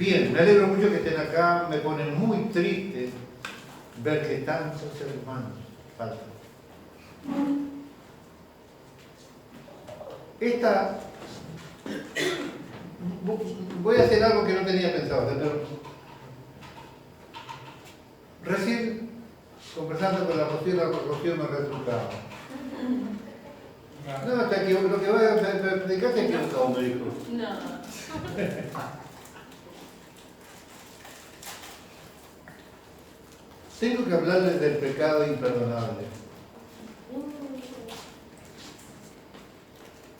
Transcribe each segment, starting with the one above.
Bien, me alegro mucho que estén acá, me pone muy triste ver que tantos hermanos faltan. Voy a hacer algo que no tenía pensado hacer, pero recién conversando con la Rocío me retrucaba. No, está equivocado, lo que voy a explicar está equivocado, me dijo. No. Tengo que hablarles del pecado imperdonable.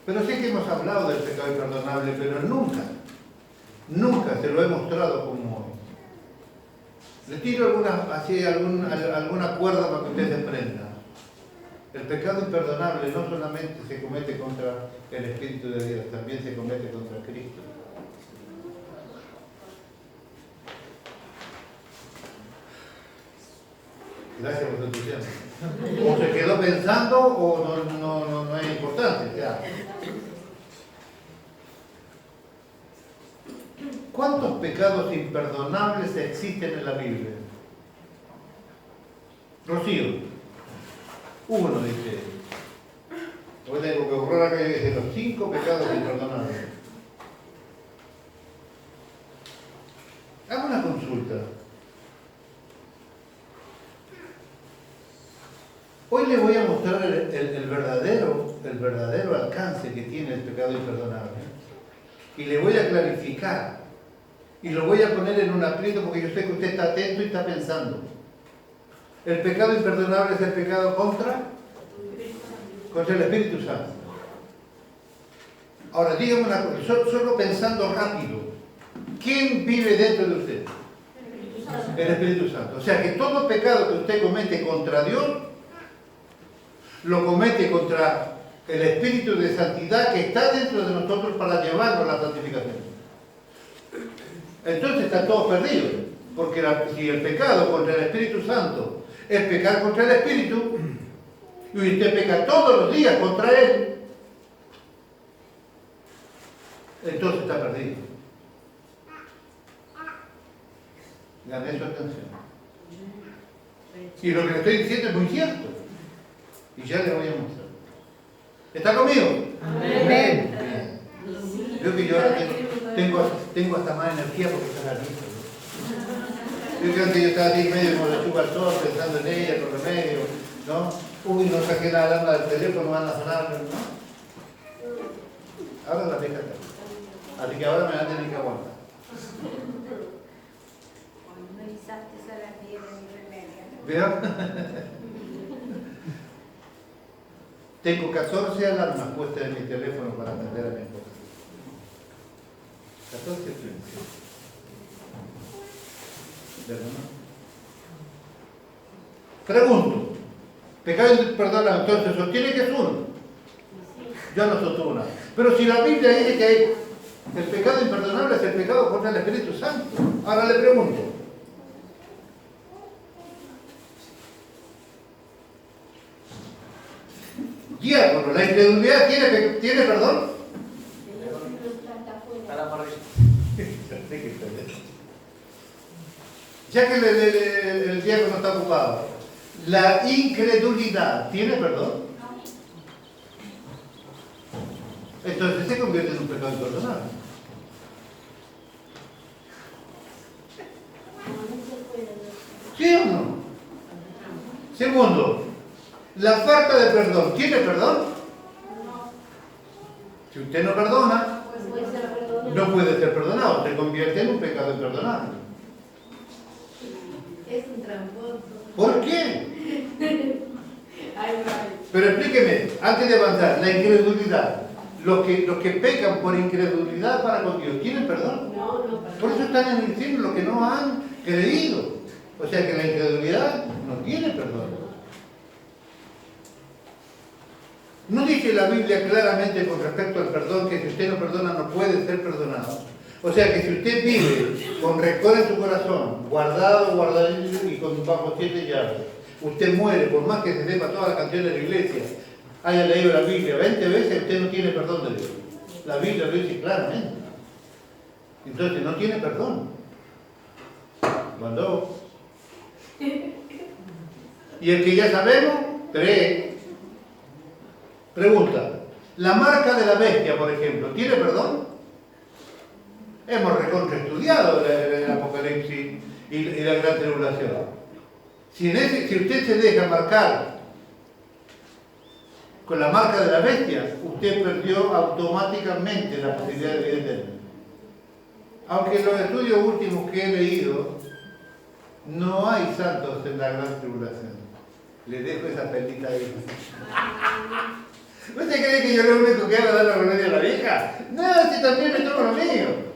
Pero sé que hemos hablado del pecado imperdonable, pero nunca se lo he mostrado como hoy. Les tiro alguna cuerda para que ustedes aprendan. El pecado imperdonable no solamente se comete contra el Espíritu de Dios, también se comete contra Cristo. Gracias por tu entusiasmo. O se quedó pensando o no es importante. Ya. ¿Cuántos pecados imperdonables existen en la Biblia? Rocío. Uno, dice. Hoy tengo que borrar acá y dice los 5 pecados imperdonables. Hago una consulta. Hoy les voy a mostrar el verdadero alcance que tiene el pecado imperdonable. Y le voy a clarificar. Y lo voy a poner en un aprieto porque yo sé que usted está atento y está pensando. El pecado imperdonable es el pecado contra el Espíritu Santo. Ahora, dígame una cosa, solo pensando rápido. ¿Quién vive dentro de usted? El Espíritu Santo. O sea que todo pecado que usted comete contra Dios, lo comete contra el Espíritu de Santidad que está dentro de nosotros para llevarnos a la santificación. Entonces está todo perdido, porque si el pecado contra el Espíritu Santo es pecar contra el Espíritu, y usted peca todos los días contra Él, entonces está perdido. Gané su atención. Y lo que le estoy diciendo es muy cierto. Y ya le voy a mostrar. ¿Está conmigo? Amén. Bien. Veo que yo ahora tengo hasta más energía porque está la lista. Yo creo que yo estaba así medio como la chupa al sol, pensando en ella, con remedio, ¿no? Uy, no saqué la alarma del teléfono, van a sonar, ¿no? Ahora la deja acá. Así que ahora me van a tener que aguantar. No guisaste a las 10 de mi remedio. ¿Vean? Tengo 14 alarmas puestas en mi teléfono para atender a mi esposa. 14 frecuencias. ¿Verdad? Pregunto. Pecado imperdonable, entonces sostiene que es uno. Yo no sostengo nada. Pero si la Biblia dice que el pecado imperdonable es el pecado contra el Espíritu Santo. Ahora le pregunto. Diácono, ¿la incredulidad tiene perdón? Ya que el diácono está ocupado, ¿la incredulidad tiene perdón? Entonces se convierte en un pecado imperdonable. ¿Sí o no? Segundo, ¿la falta de perdón tiene perdón? Si usted no perdona, no puede ser perdonado, se convierte en un pecado imperdonable. Es un tramposo. ¿Por qué? Pero explíqueme, antes de avanzar, la incredulidad. Los que pecan por incredulidad para con Dios, ¿tienen perdón? No. Por eso están en el cielo los que no han creído. O sea que la incredulidad no tiene perdón. No dice la Biblia claramente con respecto al perdón que si usted no perdona no puede ser perdonado. O sea que si usted vive con rencor en su corazón, guardadito y con bajo 7 llaves, usted muere, por más que se sepa todas las canciones de la iglesia, haya leído la Biblia 20 veces, usted no tiene perdón de Dios. La Biblia lo dice claramente. Entonces no tiene perdón. Van 2. Y el que ya sabemos, 3. Pregunta, ¿la marca de la bestia, por ejemplo, tiene perdón? Hemos recontraestudiado el Apocalipsis y la gran tribulación. Si usted se deja marcar con la marca de la bestia, usted perdió automáticamente la posibilidad de vida eterna. Aunque en los estudios últimos que he leído, no hay santos en la gran tribulación. Les dejo esa pelita ahí. ¿Usted cree que yo lo único que hago es dar la gloria a la vieja? No, si también me tomo lo mío.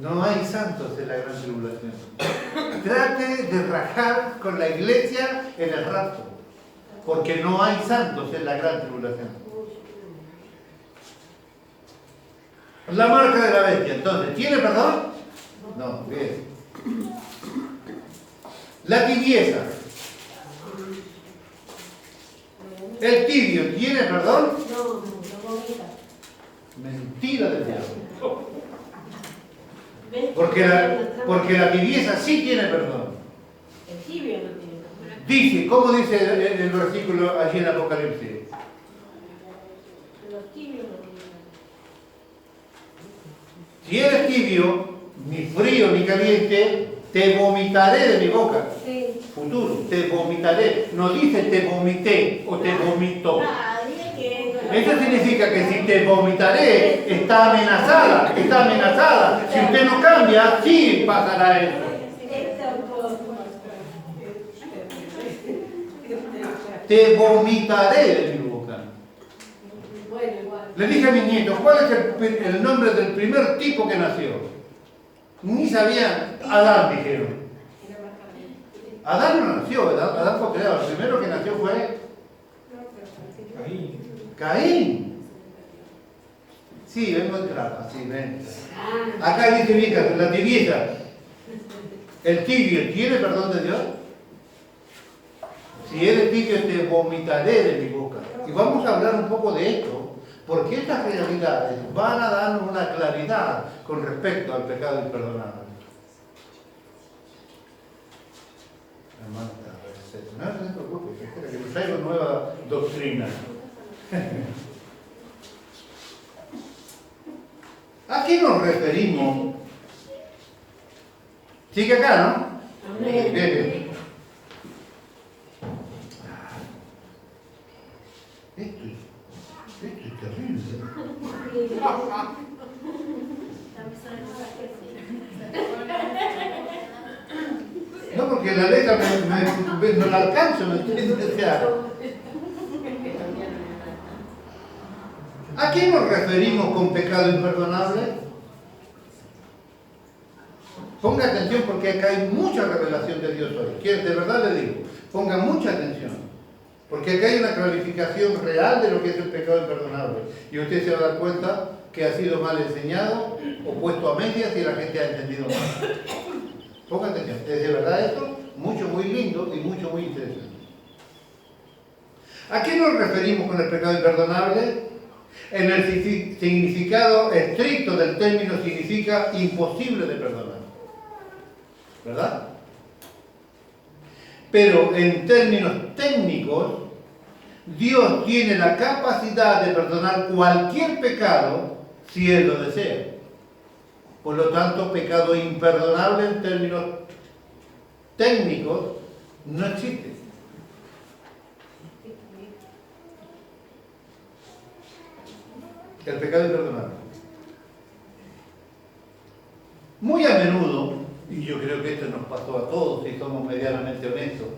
No hay santos en la gran tribulación. Trate de rajar con la iglesia en el rapto, porque no hay santos en la gran tribulación. La marca de la bestia, entonces, ¿tiene perdón? No, bien. La tibieza. ¿El tibio tiene perdón? No, no vomita. Mentira del diablo. Porque la tibieza sí tiene perdón. El tibio no tiene perdón. Dice, ¿cómo dice el versículo allí en Apocalipsis? Los tibios no tienen perdón. Si eres tibio, ni frío ni caliente, te vomitaré de mi boca. Sí. Futuro, te vomitaré. No dice te vomité o te vomito. Eso significa que si te vomitaré, está amenazada, está amenazada. Si usted no cambia, sí pasará eso. Te vomitaré de mi boca. Le dije a mis nietos, ¿cuál es el nombre del primer tipo que nació? Ni sabían, Adán dijeron. Adán no nació, Adán fue creado. El primero que nació fue Caín. Sí, vengo de trapa, sí, ven. Acá dice bien, la tibieza. El tibio, ¿tiene perdón de Dios? Si eres tibio, te vomitaré de mi boca. Y vamos a hablar un poco de esto, porque estas realidades van a darnos una claridad con respecto al pecado imperdonable. No se preocupe, que les traigo nueva doctrina. ¿A qué nos referimos? Sigue acá, ¿no? Bien, bien. Esto es terrible. No, porque la letra no la alcanzo, ¿me entiendes? O sea, ¿a qué nos referimos con pecado imperdonable? Ponga atención porque acá hay mucha revelación de Dios hoy. De verdad le digo, ponga mucha atención. Porque acá hay una clarificación real de lo que es el pecado imperdonable. Y usted se va a dar cuenta que ha sido mal enseñado o puesto a medias y la gente ha entendido mal. Ponga atención. Es de verdad esto mucho, muy lindo y mucho, muy interesante. ¿A qué nos referimos con el pecado imperdonable? En el significado estricto del término significa imposible de perdonar. ¿Verdad? Pero en términos técnicos, Dios tiene la capacidad de perdonar cualquier pecado si Él lo desea. Por lo tanto, pecado imperdonable en términos técnicos no existe. El pecado imperdonable. Muy a menudo, y yo creo que esto nos pasó a todos si somos medianamente honestos,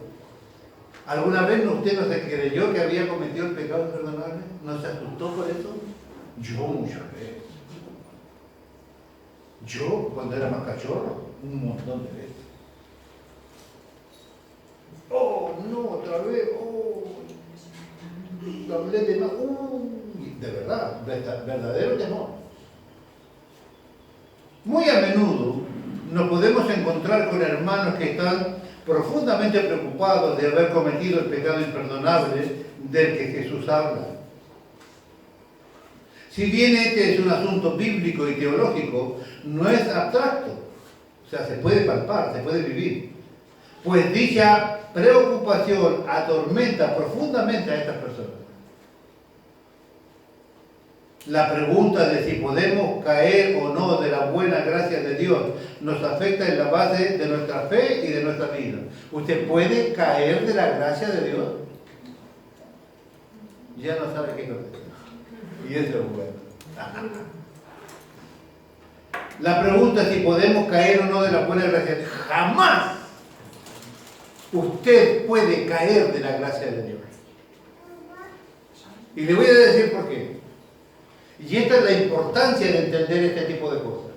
¿alguna vez usted no se creyó que había cometido el pecado imperdonable? ¿No se asustó por eso? Yo muchas veces. Yo, cuando era más cachorro, un montón de veces. Oh, no, otra vez, oh, hablé de más, de verdad, verdadero temor. Muy a menudo nos podemos encontrar con hermanos que están profundamente preocupados de haber cometido el pecado imperdonable del que Jesús habla. Si bien este es un asunto bíblico y teológico, no es abstracto. O sea, se puede palpar, se puede vivir. Pues dicha preocupación atormenta profundamente a estas personas. La pregunta de si podemos caer o no de la buena gracia de Dios nos afecta en la base de nuestra fe y de nuestra vida. ¿Usted puede caer de la gracia de Dios? Ya no sabe qué contestar. Y eso es bueno. La pregunta es si podemos caer o no de la buena gracia de Dios. ¡Jamás! Usted puede caer de la gracia de Dios. Y le voy a decir por qué. Y esta es la importancia de entender este tipo de cosas.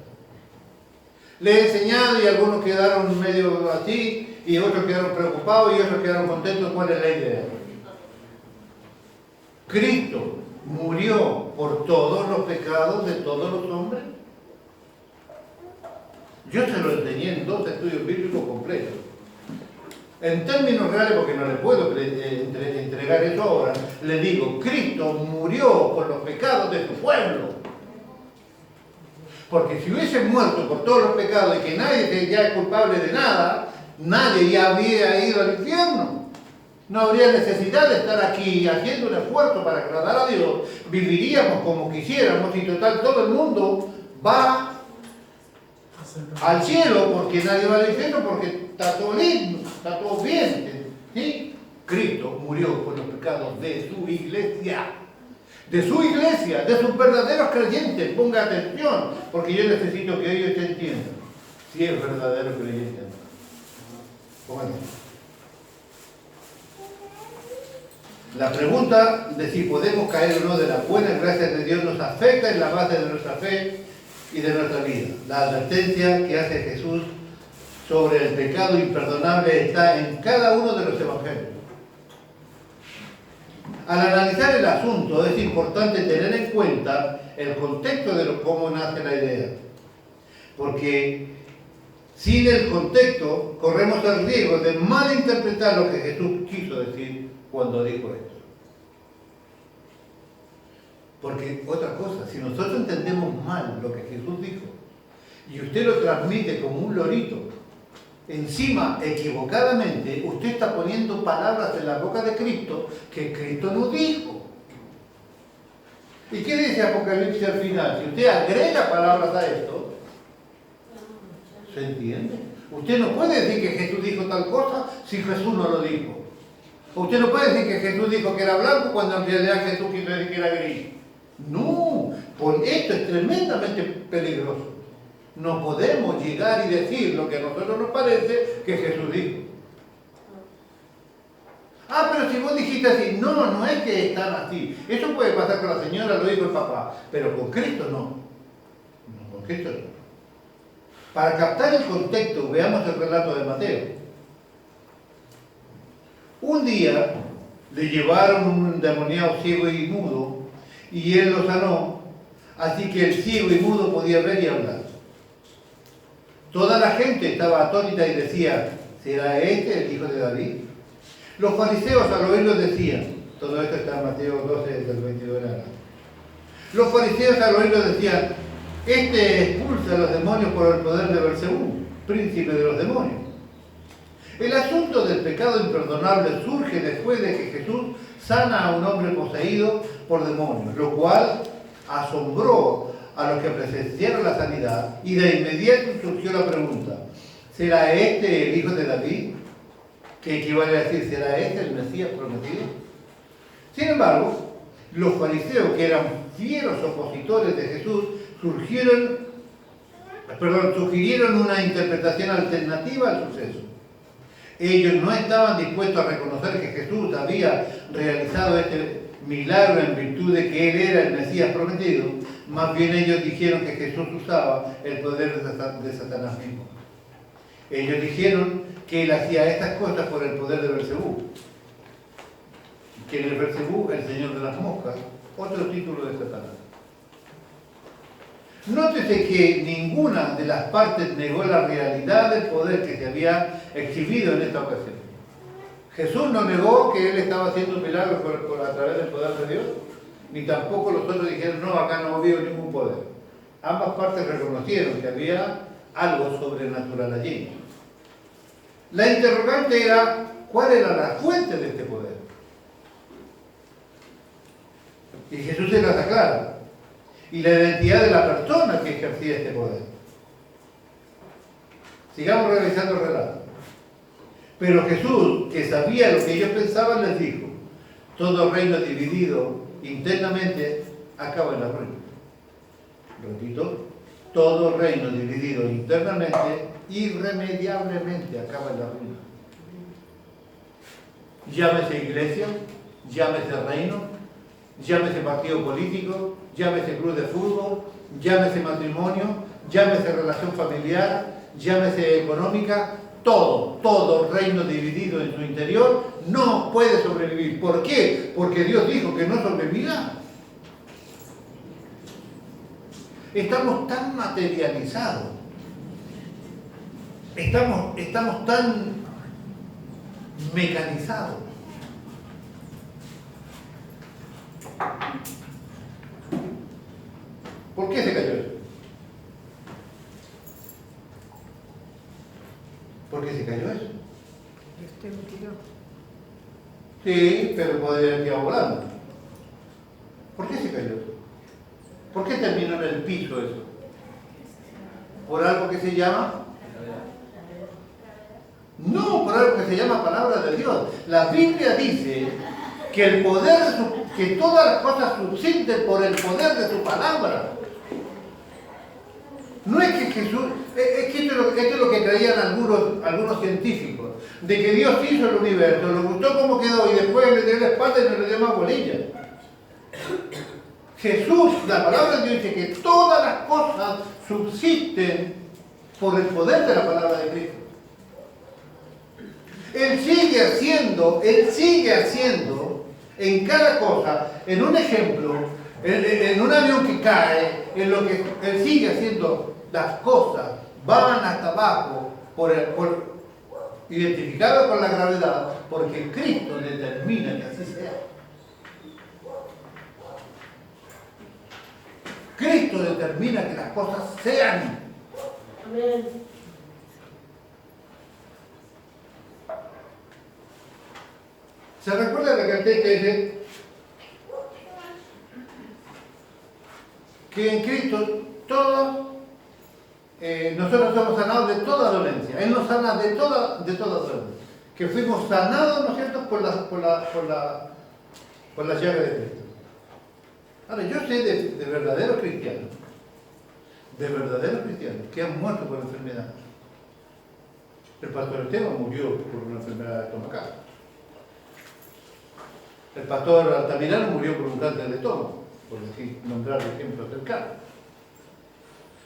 Le he enseñado y algunos quedaron medio así, y otros quedaron preocupados y otros quedaron contentos. ¿Cuál es la idea? Cristo murió por todos los pecados de todos los hombres. Yo se lo enseñé en 2 estudios bíblicos completos. En términos reales, porque no le puedo entregar eso ahora, le digo, Cristo murió por los pecados de su pueblo. Porque si hubiese muerto por todos los pecados y que nadie ya es culpable de nada, nadie ya había ido al infierno. No habría necesidad de estar aquí haciendo un esfuerzo para agradar a Dios. Viviríamos como quisiéramos y total todo el mundo va al cielo porque nadie va al infierno porque está todo lindo, está todo bien. ¿Sí? Cristo murió por los pecados de su iglesia. De su iglesia, de sus verdaderos creyentes. Ponga atención, porque yo necesito que ellos te entiendan. Si es verdadero creyente. Ponga atención. La pregunta de si podemos caer o no de las buenas gracias de Dios nos afecta en la base de nuestra fe y de nuestra vida. La advertencia que hace Jesús sobre el pecado imperdonable está en cada uno de los evangelios. Al analizar el asunto es importante tener en cuenta el contexto de cómo nace la idea. Porque sin el contexto corremos el riesgo de malinterpretar lo que Jesús quiso decir cuando dijo esto. Porque otra cosa, si nosotros entendemos mal lo que Jesús dijo y usted lo transmite como un lorito, encima equivocadamente usted está poniendo palabras en la boca de Cristo que Cristo no dijo. ¿Y qué dice Apocalipsis al final? Si usted agrega palabras a esto, ¿se entiende? Usted no puede decir que Jesús dijo tal cosa si Jesús no lo dijo. Usted no puede decir que Jesús dijo que era blanco cuando en realidad Jesús quiso decir que era gris. No, esto es tremendamente peligroso. No podemos llegar y decir lo que a nosotros nos parece que Jesús dijo. Ah, pero si vos dijiste así, no es que están así. Eso puede pasar con la señora, lo dijo el papá, pero con Cristo no. No, con Cristo no. Para captar el contexto, veamos el relato de Mateo. Un día le llevaron un endemoniado ciego y mudo y él lo sanó, así que el ciego y mudo podía ver y hablar. Toda la gente estaba atónita y decía, ¿será este el hijo de David? Los fariseos al oírlo decían, todo esto está en Mateo 12 del 22 en adelante. Los fariseos al oírlo decían, este expulsa a los demonios por el poder de Belcebú, príncipe de los demonios. El asunto del pecado imperdonable surge después de que Jesús sana a un hombre poseído por demonios, lo cual asombró a los que presenciaron la sanidad y de inmediato surgió la pregunta, ¿será este el hijo de David? Que equivale a decir, ¿será este el Mesías prometido? Sin embargo, los fariseos, que eran fieros opositores de Jesús, sugirieron una interpretación alternativa al suceso. Ellos no estaban dispuestos a reconocer que Jesús había realizado este milagro en virtud de que Él era el Mesías prometido, más bien ellos dijeron que Jesús usaba el poder de Satanás mismo. Ellos dijeron que Él hacía estas cosas por el poder de Belcebú, que en el Belcebú, el señor de las moscas, otro título de Satanás. Nótese que ninguna de las partes negó la realidad del poder que se había exhibido en esta ocasión. Jesús no negó que Él estaba haciendo milagros a través del poder de Dios. ni tampoco los otros dijeron, no, acá no veo ningún poder. Ambas partes reconocieron que había algo sobrenatural allí. La interrogante era, ¿cuál era la fuente de este poder? Y Jesús se las aclara. Y la identidad de la persona que ejercía este poder. Sigamos revisando el relato. Pero Jesús, que sabía lo que ellos pensaban, les dijo, todo reino dividido internamente acaba en la ruina. Repito, todo reino dividido internamente, irremediablemente acaba en la ruina. Llámese iglesia, llámese reino, llámese partido político, llámese club de fútbol, llámese matrimonio, llámese relación familiar, llámese económica, todo reino dividido en su interior no puede sobrevivir. ¿Por qué? Porque Dios dijo que no sobrevivirá. Estamos tan materializados, estamos tan mecanizados. ¿Por qué se cayó eso? ¿Por qué se cayó eso? Este me tiró. Sí, pero podría haber quedado volando. ¿Por qué se cayó eso? ¿Por qué terminó en el piso eso? ¿Por algo que se llama? No, por algo que se llama palabra de Dios. La Biblia dice que el poder, que todas las cosas subsisten por el poder de su palabra. No es que Jesús, es que esto es lo que creían algunos científicos, de que Dios hizo el universo, lo gustó como quedó y después le dio la espalda y no le dio más bolilla. Jesús, la palabra de Dios dice que todas las cosas subsisten por el poder de la palabra de Cristo. Él sigue haciendo en cada cosa, en un ejemplo, en un avión que cae, en lo que Él sigue haciendo las cosas, van hasta abajo, identificadas por la gravedad, porque Cristo determina que así sea. Cristo determina que las cosas sean. Amén. ¿Se recuerda la carta que dice que en Cristo todos nosotros somos sanados de toda dolencia? Él nos sana de toda dolencia. Que fuimos sanados, ¿no es cierto?, por la llaga de Cristo. Ahora, yo sé de verdaderos cristianos que han muerto por enfermedad. El pastor Esteban murió por una enfermedad estomacal. El pastor Altamirano murió por un cáncer de estómago, por decir, nombrar ejemplos cercanos.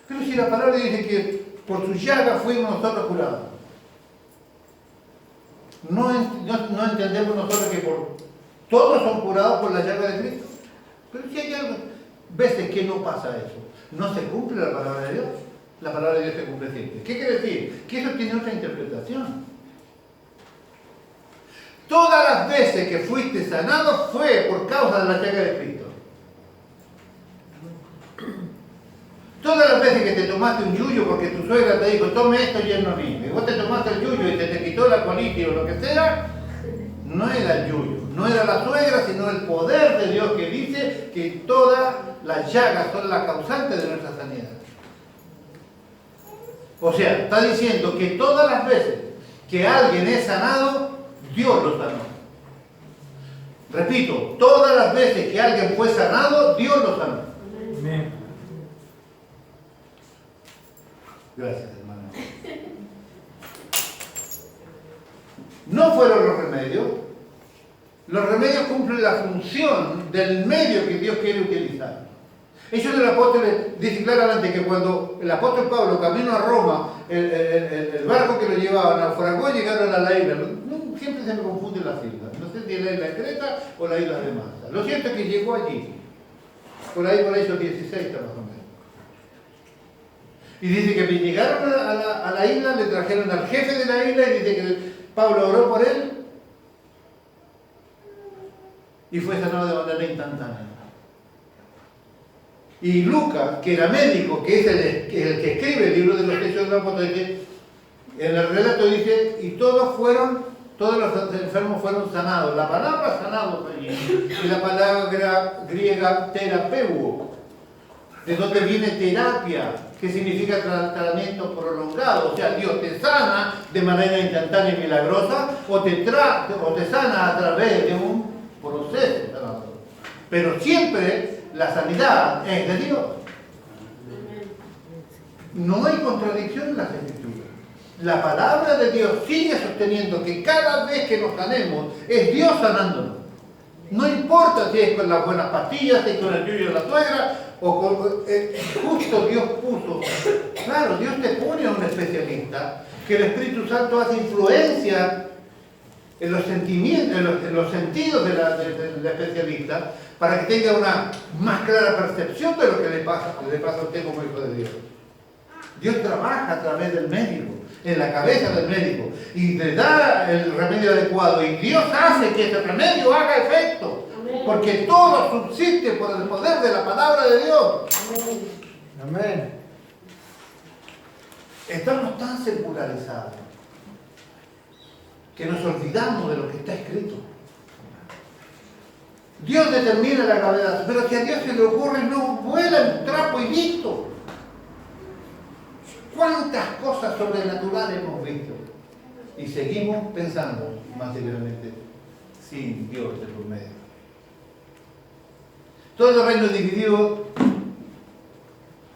Pero si la palabra dice que por su llaga fuimos nosotros curados, no entendemos nosotros que todos son curados por la llaga de Cristo. Pero si hay algo, veces que no pasa eso, no se cumple la palabra de Dios, la palabra de Dios se cumple siempre. ¿Qué quiere decir? Que eso tiene otra interpretación. Todas las veces que fuiste sanado fue por causa de la llaga de Cristo. Todas las veces que te tomaste un yuyo porque tu suegra te dijo, tome esto y no a mí, y vos te tomaste el yuyo y te quitó la colitis o lo que sea, no era el yuyo, no era la suegra, sino el poder de Dios que dice que todas las llagas son la causante de nuestra sanidad. O sea, está diciendo que todas las veces que alguien es sanado, Dios lo sanó. Repito, todas las veces que alguien fue sanado, Dios lo sanó. Amén. Gracias, hermano. No fueron los remedios. Los remedios cumplen la función del medio que Dios quiere utilizar. Eso del apóstol dice claramente que cuando el apóstol Pablo caminó a Roma, el barco que lo llevaba naufragó y llegaron a la isla. Siempre se me confunden las islas. No sé si es la isla de Creta o la isla de Malta. Lo cierto es que llegó allí. Por ahí esos 16 más o menos. Y dice que llegaron a la isla, le trajeron al jefe de la isla y dice que Pablo oró por él y fue sanado de manera instantánea. Y Lucas, que era médico, que es el que escribe el libro de los Hechos de los Apóstoles, en el relato dice, y todos los enfermos fueron sanados. La palabra sanados allí, y la palabra griega terapeuo, de donde viene terapia, que significa tratamiento prolongado. O sea, Dios te sana de manera instantánea y milagrosa, o te sana a través de un proceso sanador. Pero siempre la sanidad es de Dios. No hay contradicción en las Escrituras. La palabra de Dios sigue sosteniendo que cada vez que nos sanemos es Dios sanándonos. No importa si es con las buenas pastillas, si es con el yuyo de la suegra, o con, justo Dios puso. Claro, Dios te pone a un especialista, que el Espíritu Santo hace influencia en los sentimientos, en los sentidos del especialista, para que tenga una más clara percepción de lo que le pasa a usted como hijo de Dios. Dios trabaja a través del médico, en la cabeza del médico, y le da el remedio adecuado, y Dios hace que ese remedio haga efecto, porque todo subsiste por el poder de la palabra de Dios. Amén. Estamos tan secularizados que nos olvidamos de lo que está escrito. Dios determina la gravedad, pero si a Dios se le ocurre, no vuela el trapo y listo. ¿Cuántas cosas sobrenaturales hemos visto? Y seguimos pensando materialmente sin Dios de por medio. Todo reino dividido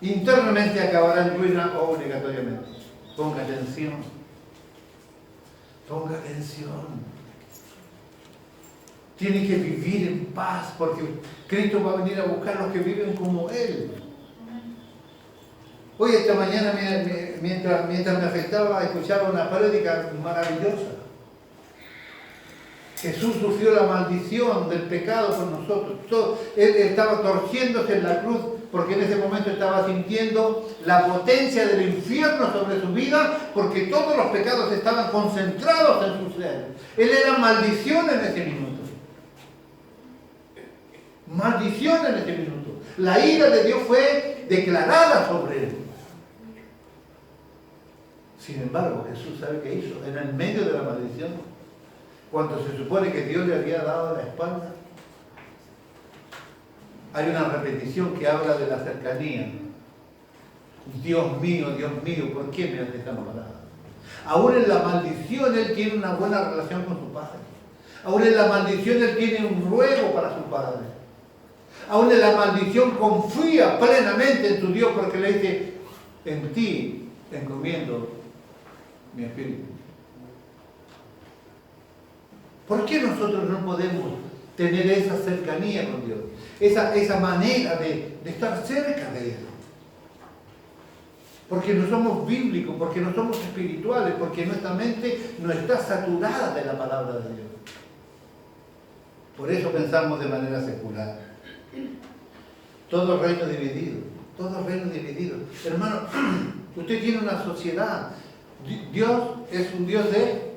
internamente acabará en ruina obligatoriamente. Ponga atención. Ponga atención. Tiene que vivir en paz porque Cristo va a venir a buscar a los que viven como Él. Hoy esta mañana, mientras me afectaba, escuchaba una prédica maravillosa. Jesús sufrió la maldición del pecado por nosotros. Él estaba torciéndose en la cruz porque en ese momento estaba sintiendo la potencia del infierno sobre su vida, porque todos los pecados estaban concentrados en su ser. Él era maldición en ese minuto. Maldición en ese minuto. La ira de Dios fue declarada sobre él. Sin embargo, Jesús sabe qué hizo. En el medio de la maldición, cuando se supone que Dios le había dado la espalda, hay una repetición que habla de la cercanía. Dios mío, ¿por qué me has desamparado? Aún en la maldición Él tiene una buena relación con su Padre. Aún en la maldición Él tiene un ruego para su Padre. Aún en la maldición confía plenamente en su Dios, porque le dice, en ti encomiendo mi espíritu. ¿Por qué nosotros no podemos tener esa cercanía con Dios? Esa manera de estar cerca de Él. Porque no somos bíblicos, porque no somos espirituales, porque nuestra mente no está saturada de la palabra de Dios. Por eso pensamos de manera secular. Todo reino dividido, todo reino dividido. Hermano, usted tiene una sociedad. Dios es un Dios de...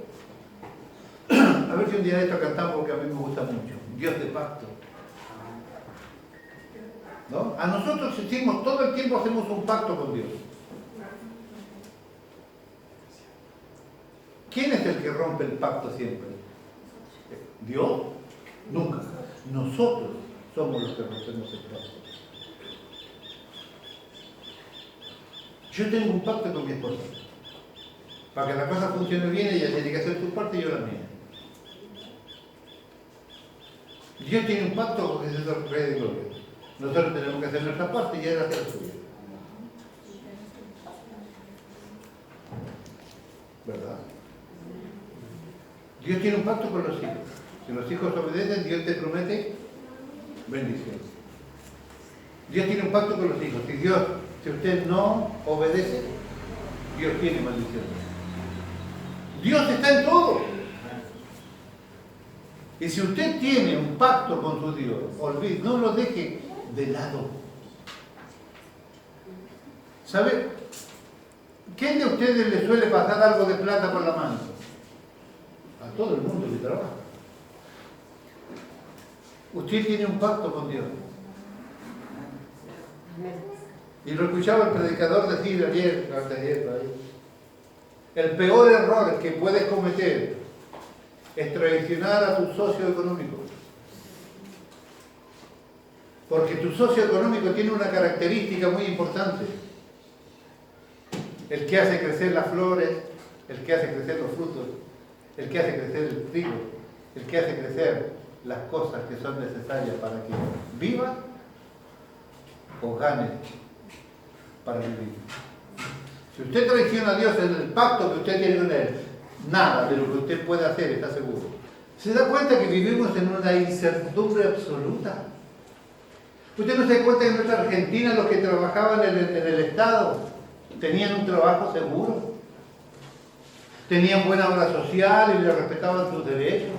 A ver si un día de esto cantamos, porque a mí me gusta mucho. Dios de pacto. ¿No? A nosotros todo el tiempo hacemos un pacto con Dios. ¿Quién es el que rompe el pacto siempre? ¿Dios? Nunca. Nosotros somos los que rompemos el pacto. Yo tengo un pacto con mi esposa. Para que la cosa funcione bien, ella tiene que hacer su parte y yo la mía. Dios tiene un pacto con Jesús el Rey de Gloria. Nosotros tenemos que hacer nuestra parte y Él hace la suya. ¿Verdad? Dios tiene un pacto con los hijos. Si los hijos obedecen, Dios te promete bendición. Dios tiene un pacto con los hijos. Si usted no obedece, Dios tiene maldición. Dios está en todo. Y si usted tiene un pacto con su Dios, no lo deje de lado. ¿Sabe? ¿Quién de ustedes le suele pasar algo de plata por la mano? A todo el mundo que trabaja. Usted tiene un pacto con Dios. Y lo escuchaba el predicador decir ayer, por ahí. El peor error que puedes cometer es traicionar a tu socio económico. Porque tu socio económico tiene una característica muy importante. El que hace crecer las flores, el que hace crecer los frutos, el que hace crecer el trigo, el que hace crecer las cosas que son necesarias para que vivan o ganen para vivir. Si usted traiciona a Dios en el pacto que usted tiene con Él, nada de lo que usted puede hacer está seguro. ¿Se da cuenta que vivimos en una incertidumbre absoluta? ¿Usted no se da cuenta que en nuestra Argentina los que trabajaban en el Estado tenían un trabajo seguro? Tenían buena obra social y le respetaban sus derechos.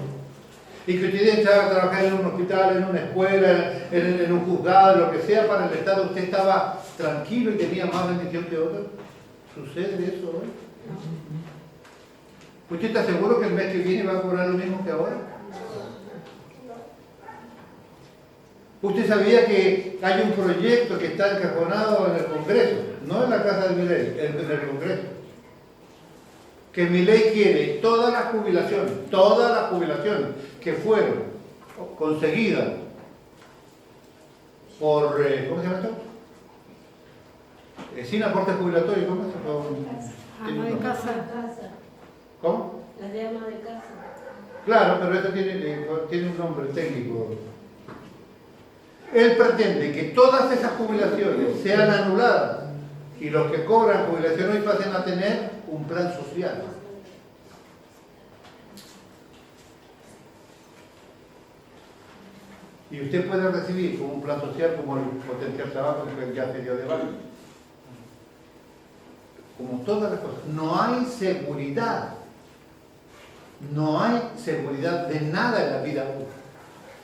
Y que usted estaba a trabajar en un hospital, en una escuela, en un juzgado, lo que sea, para el Estado, usted estaba tranquilo y tenía más bendición que otros. ¿Sucede eso hoy? ¿Usted está seguro que el mes que viene va a cobrar lo mismo que ahora? ¿Usted sabía que hay un proyecto que está encajonado en el Congreso? No en la casa de Milei, en el Congreso. Que Milei quiere todas las jubilaciones que fueron conseguidas por, ¿cómo se llama esto? Sin aporte jubilatorio, ¿cómo es? Ama de casa. ¿Cómo? Las de ama de casa. Claro, pero esto tiene un nombre técnico. Él pretende que todas esas jubilaciones sean anuladas y los que cobran jubilación hoy pasen a tener un plan social. Y usted puede recibir como un plan social como el potencial trabajo que ya se dio de baja. Como todas las cosas. No hay seguridad. No hay seguridad de nada en la vida.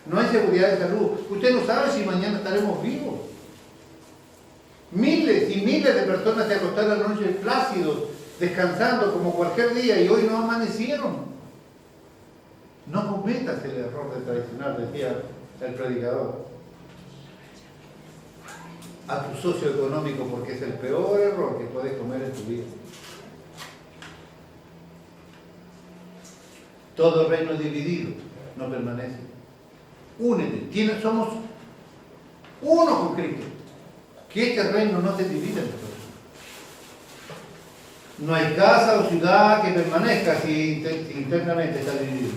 No hay seguridad de salud. Usted no sabe si mañana estaremos vivos. Miles y miles de personas se acostaron anoche plácidos, descansando como cualquier día y hoy no amanecieron. No cometas el error de traicionar, decía el predicador, a tu socio económico, porque es el peor error que puedes comer en tu vida. Todo reino dividido no permanece. Únete, somos uno con Cristo. Que este reino no se divida en nosotros. No hay casa o ciudad que permanezca si internamente está dividido.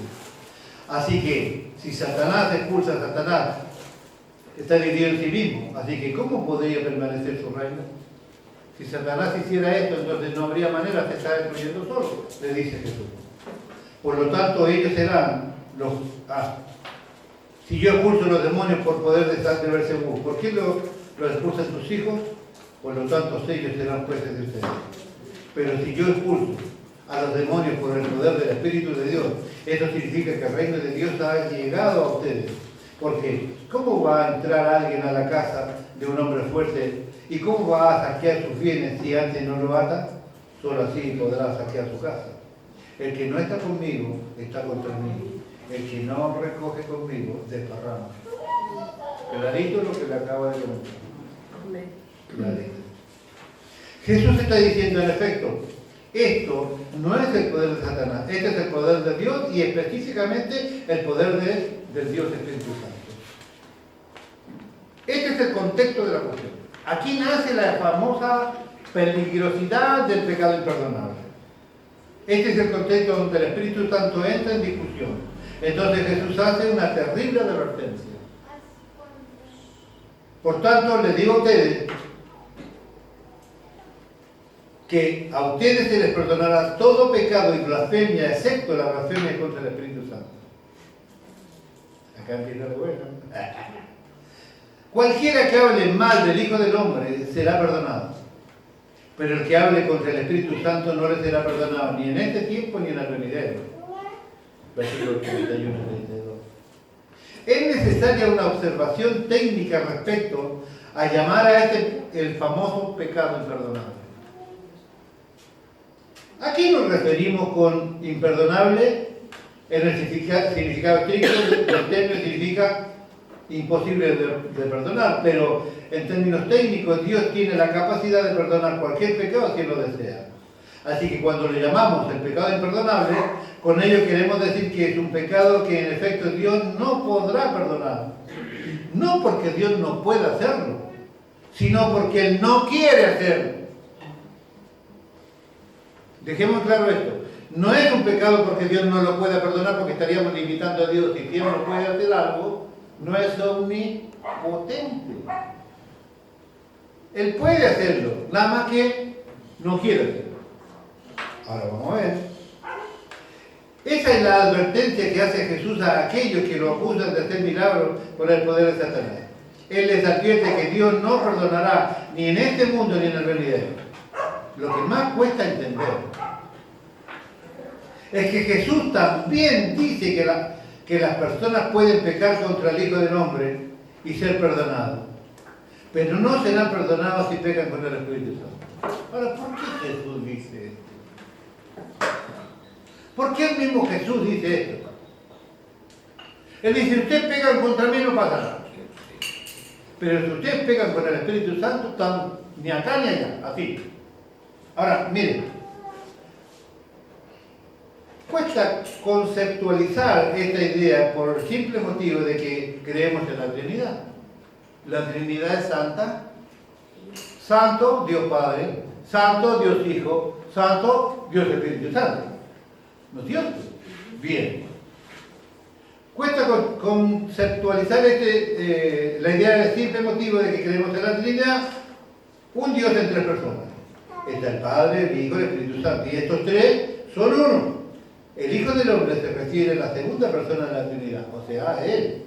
Así que, si Satanás expulsa a Satanás, está dividido en sí mismo. Así que, ¿cómo podría permanecer su reino? Si Satanás hiciera esto, entonces no habría manera, se está destruyendo solo, le dice Jesús. Por lo tanto, ellos serán los... si yo expulso los demonios por poder de Belcebú, ¿por qué lo expulsan tus hijos? Por lo tanto, ellos serán jueces de ustedes. Pero si yo expulso a los demonios por el poder del Espíritu de Dios, eso significa que el reino de Dios ha llegado a ustedes. Porque, ¿cómo va a entrar alguien a la casa de un hombre fuerte? ¿Y cómo va a saquear sus bienes si antes no lo ata? Solo así podrá saquear su casa. El que no está conmigo, está contra mí. El que no recoge conmigo, desparrama. Clarito lo que le acaba de comentar. Clarito. Jesús está diciendo en efecto, esto no es el poder de Satanás, este es el poder de Dios y específicamente el poder del Dios Espíritu Santo. Este es el contexto de la cuestión. Aquí nace la famosa peligrosidad del pecado imperdonable. Este es el contexto donde el Espíritu Santo entra en discusión. Entonces Jesús hace una terrible advertencia. Por tanto, les digo a ustedes que a ustedes se les perdonará todo pecado y blasfemia, excepto la blasfemia contra el Espíritu Santo. Acá empieza lo bueno. Cualquiera que hable mal del Hijo del Hombre será perdonado, pero el que hable contra el Espíritu Santo no le será perdonado ni en este tiempo ni en el venidero. Versículo 31 y 32. Es necesaria una observación técnica respecto a llamar a el famoso pecado imperdonable. Aquí nos referimos con imperdonable en el significado estricto del término, significa imposible de perdonar, pero en términos técnicos Dios tiene la capacidad de perdonar cualquier pecado si Él lo desea. Así que cuando le llamamos el pecado imperdonable, con ello queremos decir que es un pecado que en efecto Dios no podrá perdonar. No porque Dios no pueda hacerlo, sino porque Él no quiere hacerlo. Dejemos claro esto. No es un pecado porque Dios no lo pueda perdonar, porque estaríamos limitando a Dios. Si Dios no puede hacer algo, no es omnipotente. Él puede hacerlo, nada más que no quiere hacerlo. Ahora vamos a ver. Esa es la advertencia que hace Jesús a aquellos que lo acusan de hacer milagros por el poder de Satanás. Él les advierte que Dios no perdonará ni en este mundo ni en el venidero. Lo que más cuesta entender es que Jesús también dice que las personas pueden pecar contra el Hijo del Hombre y ser perdonados, pero no serán perdonados si pecan contra el Espíritu Santo. Ahora, ¿por qué Jesús dice esto? ¿Por qué el mismo Jesús dice esto? Él dice, ustedes pegan contra mí, no pasa nada. Pero si ustedes pegan contra el Espíritu Santo, están ni acá ni allá, así. Ahora, miren, cuesta conceptualizar esta idea por el simple motivo de que creemos en la Trinidad. La Trinidad es santa, santo Dios Padre, santo Dios Hijo, santo Dios Espíritu Santo. ¿No es cierto? Bien. Cuesta conceptualizar la idea del simple motivo de que creemos en la Trinidad, un Dios en tres personas. Está el Padre, el Hijo y el Espíritu Santo. Y estos tres son uno. El Hijo del Hombre se refiere a la segunda persona de la Trinidad, o sea, a Él.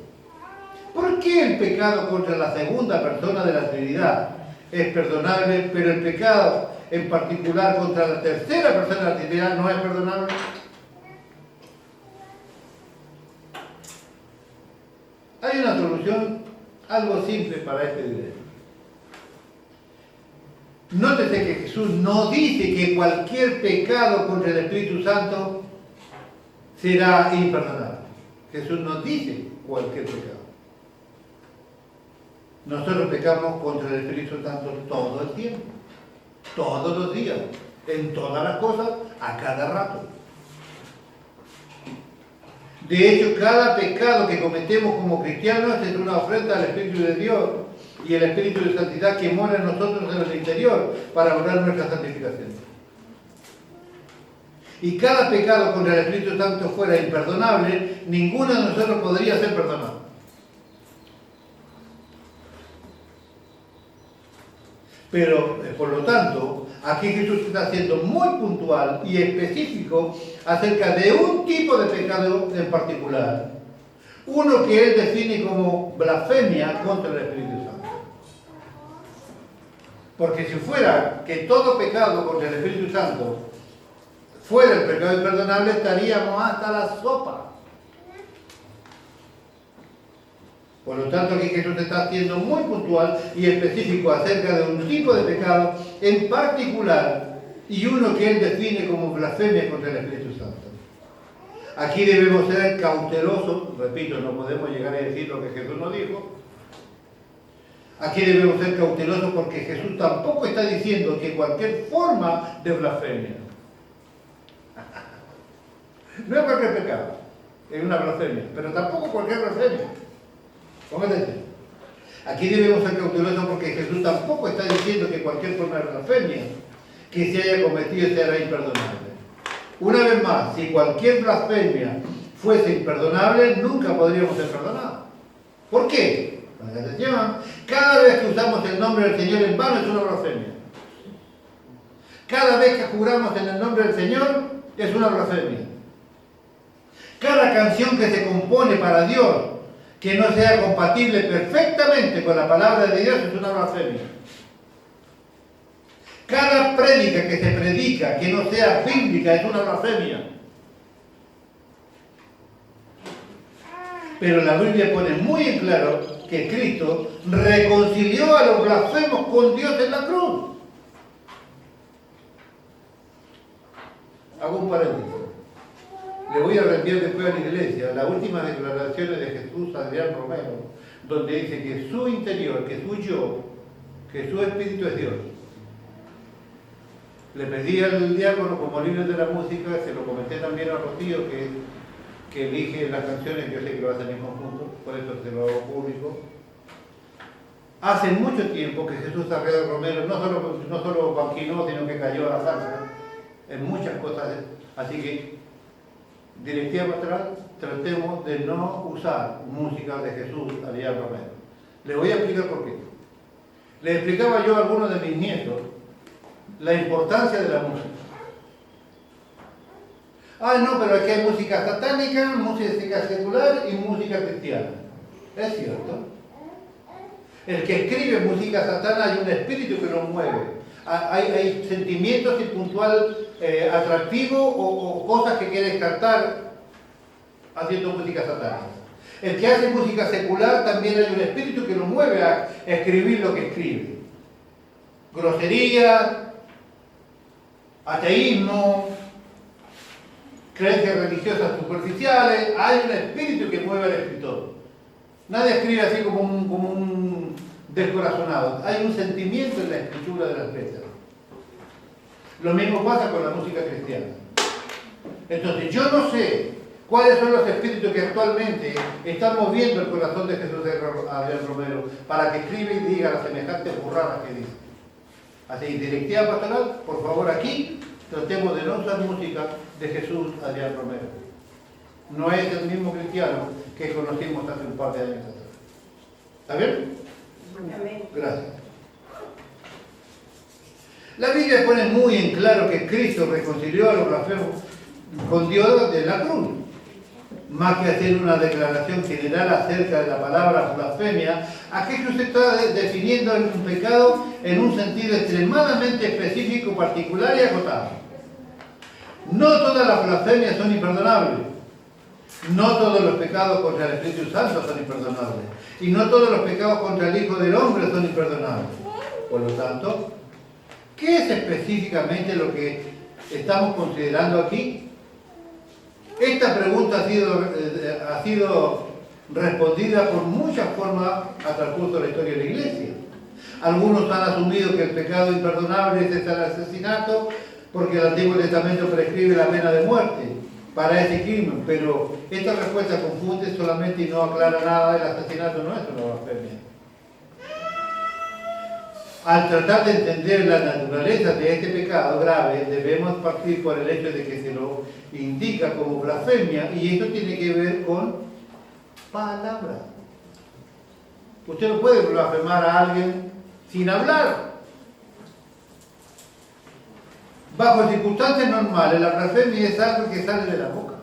¿Por qué el pecado contra la segunda persona de la Trinidad es perdonable, pero el pecado en particular contra la tercera persona de la Trinidad no es perdonable? Hay una solución algo simple para este dilema. Nótese que Jesús no dice que cualquier pecado contra el Espíritu Santo será imperdonable. Jesús no dice cualquier pecado. Nosotros pecamos contra el Espíritu Santo todo el tiempo, todos los días, en todas las cosas, a cada rato. De hecho, cada pecado que cometemos como cristianos es una ofrenda al Espíritu de Dios y el Espíritu de Santidad que mora en nosotros en el interior para lograr nuestra santificación. Y cada pecado contra el Espíritu Santo fuera imperdonable, ninguno de nosotros podría ser perdonado. Pero, por lo tanto, aquí Jesús está siendo muy puntual y específico acerca de un tipo de pecado en particular. Uno que él define como blasfemia contra el Espíritu Santo. Porque si fuera que todo pecado contra el Espíritu Santo fuera el pecado imperdonable, estaríamos hasta la sopa. Por lo tanto, aquí Jesús está siendo muy puntual y específico acerca de un tipo de pecado en particular y uno que él define como blasfemia contra el Espíritu Santo. Aquí debemos ser cautelosos, repito, no podemos llegar a decir lo que Jesús nos dijo. Aquí debemos ser cautelosos porque Jesús tampoco está diciendo que cualquier forma de blasfemia. No es cualquier pecado, es una blasfemia, pero tampoco cualquier blasfemia. Póngate. Aquí debemos ser cautelosos porque Jesús tampoco está diciendo que cualquier forma de blasfemia que se haya cometido será imperdonable. Una vez más, si cualquier blasfemia fuese imperdonable, nunca podríamos ser perdonados. ¿Por qué? Atención, cada vez que usamos el nombre del Señor en vano es una blasfemia. Cada vez que juramos en el nombre del Señor es una blasfemia. Cada canción que se compone para Dios que no sea compatible perfectamente con la palabra de Dios es una blasfemia. Cada prédica que se predica que no sea bíblica es una blasfemia. Pero la Biblia pone muy en claro que Cristo reconcilió a los blasfemos con Dios en la cruz. Hago un paréntesis. Le voy a reenviar después a la iglesia las últimas declaraciones de Jesús Adrián Romero, donde dice que su interior, que su yo, que su espíritu es Dios. Le pedí al diácono como líder de la música, se lo comenté también a Rocío, que elige las canciones, yo sé que lo hacen en conjunto, por eso se lo hago público. Hace mucho tiempo que Jesús Arredo Romero no solo banquinó, sino que cayó a la salsa en muchas cosas. Así que, directiva pastoral, tratemos de no usar música de Jesús Ariel Romero. Le voy a explicar por qué. Le explicaba yo a algunos de mis nietos la importancia de la música. Ah, no, pero aquí hay música satánica, música secular y música cristiana. Es cierto. El que escribe música satana hay un espíritu que lo mueve. Hay sentimientos y puntual atractivo o cosas que quiere captar haciendo música satánica. El que hace música secular también hay un espíritu que lo mueve a escribir lo que escribe. Grosería, ateísmo, creencias religiosas superficiales, hay un espíritu que mueve al escritor. Nadie escribe así como un descorazonado. Hay un sentimiento en la escritura de las letras. Lo mismo pasa con la música cristiana. Entonces, yo no sé cuáles son los espíritus que actualmente están moviendo el corazón de Jesús Adrián Romero para que escriba y diga las semejantes burradas que dice. Así, directiva pastoral, por favor, aquí tratemos de no usar música de Jesús Adrián Romero. No es el mismo cristiano que conocimos hace un par de años atrás. ¿Está bien? Amén. Gracias. La Biblia pone muy en claro que Cristo reconcilió a los blasfemos con Dios de la cruz. Más que hacer una declaración general acerca de la palabra blasfemia, aquí se está definiendo un pecado en un sentido extremadamente específico, particular y acotado. No todas las blasfemias son imperdonables. No todos los pecados contra el Espíritu Santo son imperdonables. Y no todos los pecados contra el Hijo del Hombre son imperdonables. Por lo tanto, ¿qué es específicamente lo que estamos considerando aquí? Esta pregunta ha sido respondida por muchas formas a transcurso de la historia de la Iglesia. Algunos han asumido que el pecado imperdonable es el asesinato porque el Antiguo Testamento prescribe la pena de muerte para ese crimen, pero esta respuesta confunde solamente y no aclara nada. El asesinato no es una blasfemia. Al tratar de entender la naturaleza de este pecado grave, debemos partir por el hecho de que se lo indica como blasfemia, y esto tiene que ver con palabras. Usted no puede blasfemar a alguien sin hablar. Bajo circunstancias normales, la blasfemia es algo que sale de la boca.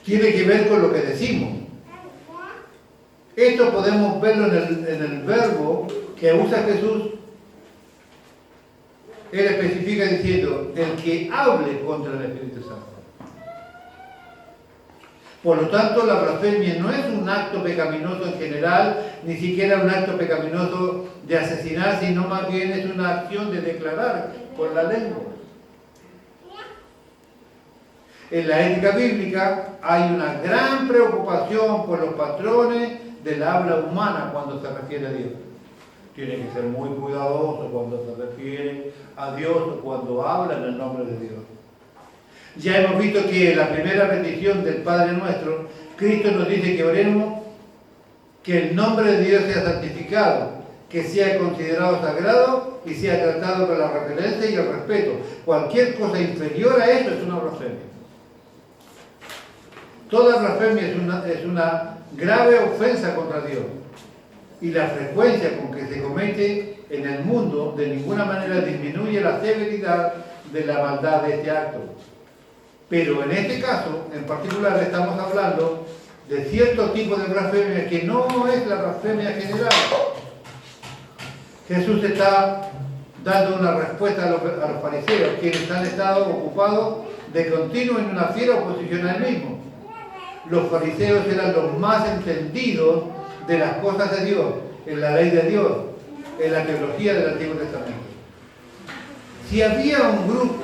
Tiene que ver con lo que decimos. Esto podemos verlo en el verbo que usa Jesús. Él especifica diciendo, el que hable contra el Espíritu Santo. Por lo tanto, la blasfemia no es un acto pecaminoso en general, ni siquiera un acto pecaminoso de asesinar, sino más bien es una acción de declarar con la lengua. En la ética bíblica hay una gran preocupación por los patrones del habla humana cuando se refiere a Dios. Tiene que ser muy cuidadoso cuando se refiere a Dios o cuando habla en el nombre de Dios. Ya hemos visto que en la primera petición del Padre Nuestro, Cristo nos dice que oremos que el nombre de Dios sea santificado, que sea considerado sagrado y sea tratado con la reverencia y el respeto. Cualquier cosa inferior a eso es una blasfemia. Toda blasfemia es una grave ofensa contra Dios. Y la frecuencia con que se comete en el mundo de ninguna manera disminuye la severidad de la maldad de este acto. Pero en este caso, en particular, estamos hablando de cierto tipo de blasfemia que no es la blasfemia general. Jesús está dando una respuesta a los fariseos, quienes han estado ocupados de continuo en una fiera oposición a él mismo. Los fariseos eran los más entendidos de las cosas de Dios, en la ley de Dios, en la teología del Antiguo Testamento. Si había un grupo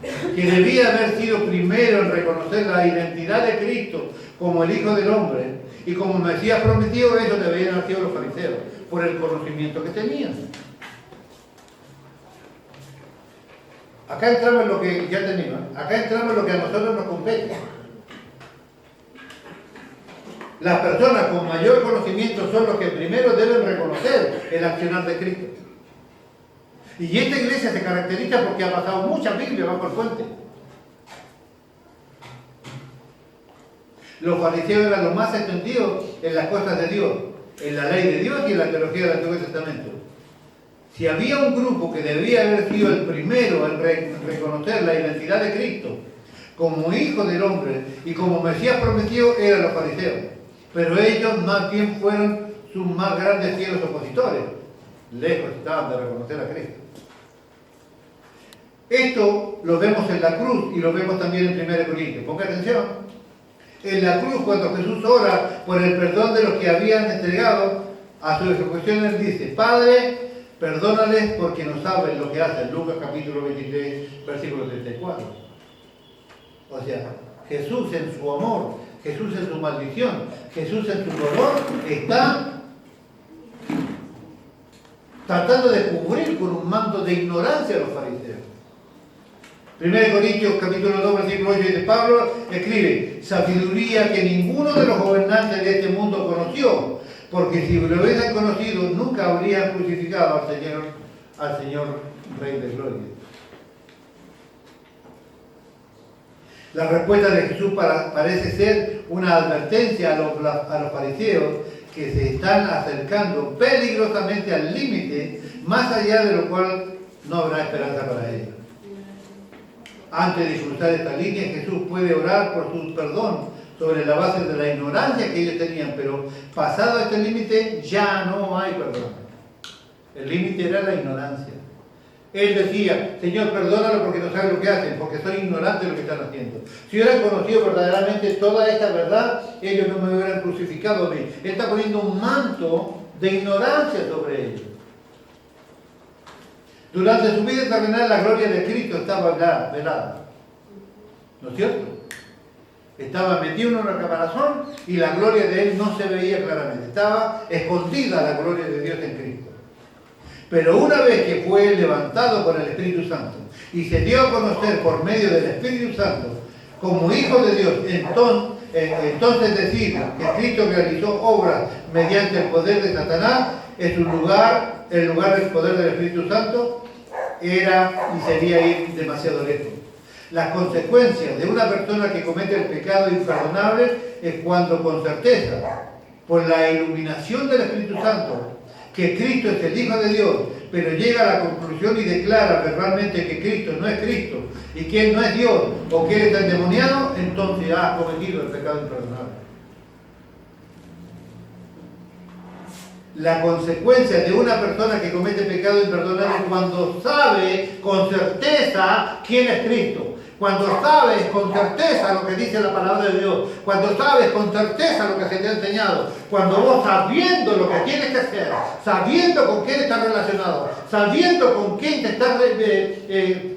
que debía haber sido primero en reconocer la identidad de Cristo como el Hijo del Hombre y como Mesías prometido, ellos debían haber sido los fariseos, por el conocimiento que tenían. Acá entramos en lo que ya teníamos, acá entramos en lo que a nosotros nos compete. Las personas con mayor conocimiento son los que primero deben reconocer el accionar de Cristo. Y esta iglesia se caracteriza porque ha pasado mucha Biblia bajo el puente. Los fariseos eran los más extendidos en las cosas de Dios, en la ley de Dios y en la teología del Antiguo Testamento. Si había un grupo que debía haber sido el primero en reconocer la identidad de Cristo como Hijo del Hombre y como Mesías prometido, eran los fariseos. Pero ellos más bien fueron sus más grandes fieles opositores. Lejos estaban de reconocer a Cristo. Esto lo vemos en la cruz y lo vemos también en 1 Corintios. Ponga atención. En la cruz, cuando Jesús ora por el perdón de los que habían entregado a su ejecución, él dice: Padre, perdónales porque no saben lo que hacen. Lucas capítulo 23, versículo 34. O sea, Jesús en su amor, Jesús en su maldición, Jesús en su dolor, está tratando de cubrir con un manto de ignorancia a los fariseos. 1 Corintios capítulo 2, versículo 8 de Pablo escribe: sabiduría que ninguno de los gobernantes de este mundo conoció, porque si lo hubiesen conocido nunca habrían crucificado al Señor Rey de Gloria. La respuesta de Jesús parece ser una advertencia a los fariseos que se están acercando peligrosamente al límite, más allá de lo cual no habrá esperanza para ellos. Antes de cruzar esta línea, Jesús puede orar por su perdón sobre la base de la ignorancia que ellos tenían, pero pasado este límite ya no hay perdón. El límite era la ignorancia. Él decía: Señor, perdónalo porque no saben lo que hacen, porque son ignorantes de lo que están haciendo. Si hubieran conocido verdaderamente toda esta verdad, ellos no me hubieran crucificado a mí. Él está poniendo un manto de ignorancia sobre ellos. Durante su vida terrenal, la gloria de Cristo estaba velada. ¿No es cierto? Estaba metido en una caparazón y la gloria de Él no se veía claramente. Estaba escondida la gloria de Dios en Cristo. Pero una vez que fue levantado por el Espíritu Santo y se dio a conocer por medio del Espíritu Santo como Hijo de Dios, entonces decir que Cristo realizó obras mediante el poder de Satanás, en su lugar, el lugar del poder del Espíritu Santo, era y sería ir demasiado lejos. Las consecuencias de una persona que comete el pecado imperdonable es cuando con certeza, por la iluminación del Espíritu Santo, que Cristo es el Hijo de Dios, pero llega a la conclusión y declara verbalmente que Cristo no es Cristo y que Él no es Dios o que Él está endemoniado, entonces ha cometido el pecado imperdonable. La consecuencia de una persona que comete pecado imperdonable es cuando sabe con certeza quién es Cristo. Cuando sabes con certeza lo que dice la palabra de Dios, cuando sabes con certeza lo que se te ha enseñado, cuando vos sabiendo lo que tienes que hacer, sabiendo con quién estás relacionado, sabiendo con quién te estás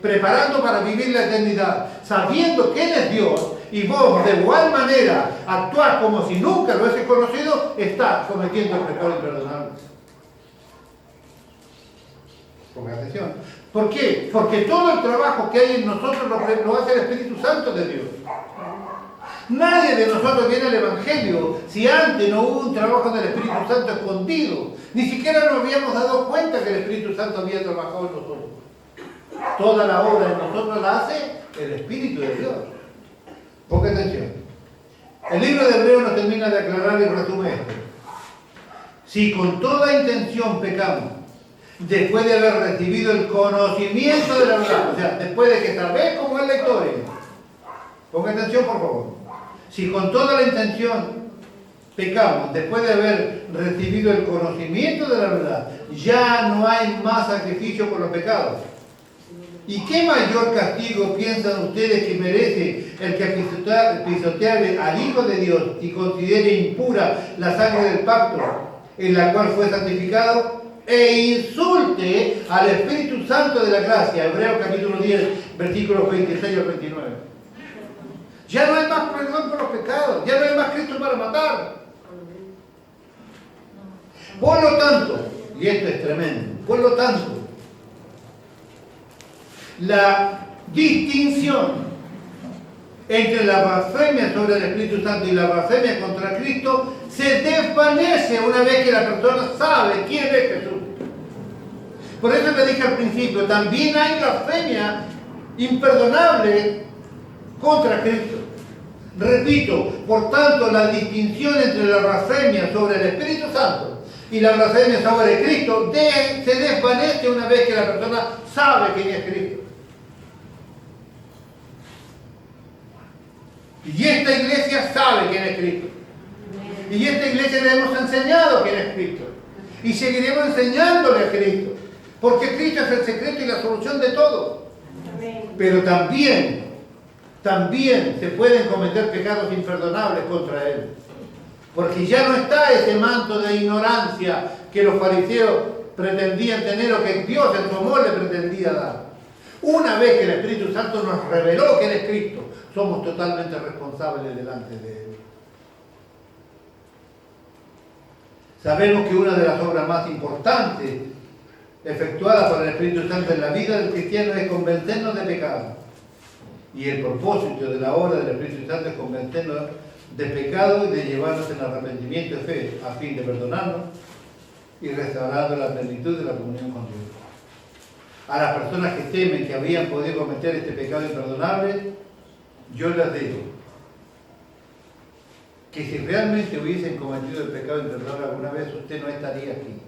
preparando para vivir la eternidad, sabiendo quién es Dios, y vos de igual manera actuás como si nunca lo hubieses conocido, estás cometiendo el pecado imperdonable. Ponga atención. ¿Por qué? Porque todo el trabajo que hay en nosotros lo hace el Espíritu Santo de Dios. Nadie de nosotros viene al Evangelio si antes no hubo un trabajo del Espíritu Santo escondido. Ni siquiera nos habíamos dado cuenta que el Espíritu Santo había trabajado en nosotros. Toda la obra en nosotros la hace el Espíritu de Dios. Ponga atención. El libro de Hebreos nos termina de aclarar y resume esto. Si con toda intención pecamos, después de haber recibido el conocimiento de la verdad, o sea, después de que sabés cómo es la historia, ponga atención por favor, si con toda la intención pecamos, después de haber recibido el conocimiento de la verdad, ya no hay más sacrificio por los pecados. ¿Y qué mayor castigo piensan ustedes que merece el que pisoteare al Hijo de Dios y considere impura la sangre del pacto en la cual fue santificado? e insulte al Espíritu Santo de la gracia. Hebreos capítulo 10, versículos 26 al 29. Ya no hay más perdón por los pecados, ya no hay más Cristo para matar. Por lo tanto, y esto es tremendo, por lo tanto, la distinción entre la blasfemia sobre el Espíritu Santo y la blasfemia contra Cristo se desvanece una vez que la persona sabe quién es Jesús. Por eso te dije al principio, también hay blasfemia imperdonable contra Cristo. Repito, por tanto, la distinción entre la blasfemia sobre el Espíritu Santo y la blasfemia sobre Cristo se desvanece una vez que la persona sabe quién es Cristo. Y esta iglesia sabe quién es Cristo. Y esta iglesia le hemos enseñado quién es Cristo. Y seguiremos enseñándole a Cristo. Porque Cristo es el secreto y la solución de todo. Pero también se pueden cometer pecados imperdonables contra Él. Porque ya no está ese manto de ignorancia que los fariseos pretendían tener o que Dios en su amor le pretendía dar. Una vez que el Espíritu Santo nos reveló que Él es Cristo, somos totalmente responsables delante de Él. Sabemos que una de las obras más importantes efectuadas por el Espíritu Santo en la vida del cristiano es convencernos de pecado. Y el propósito de la obra del Espíritu Santo es convencernos de pecado y de llevarnos en arrepentimiento y fe a fin de perdonarnos y restaurando la plenitud de la comunión con Dios. A las personas que temen que habían podido cometer este pecado imperdonable, yo les digo que si realmente hubiesen cometido el pecado imperdonable alguna vez, usted no estaría aquí.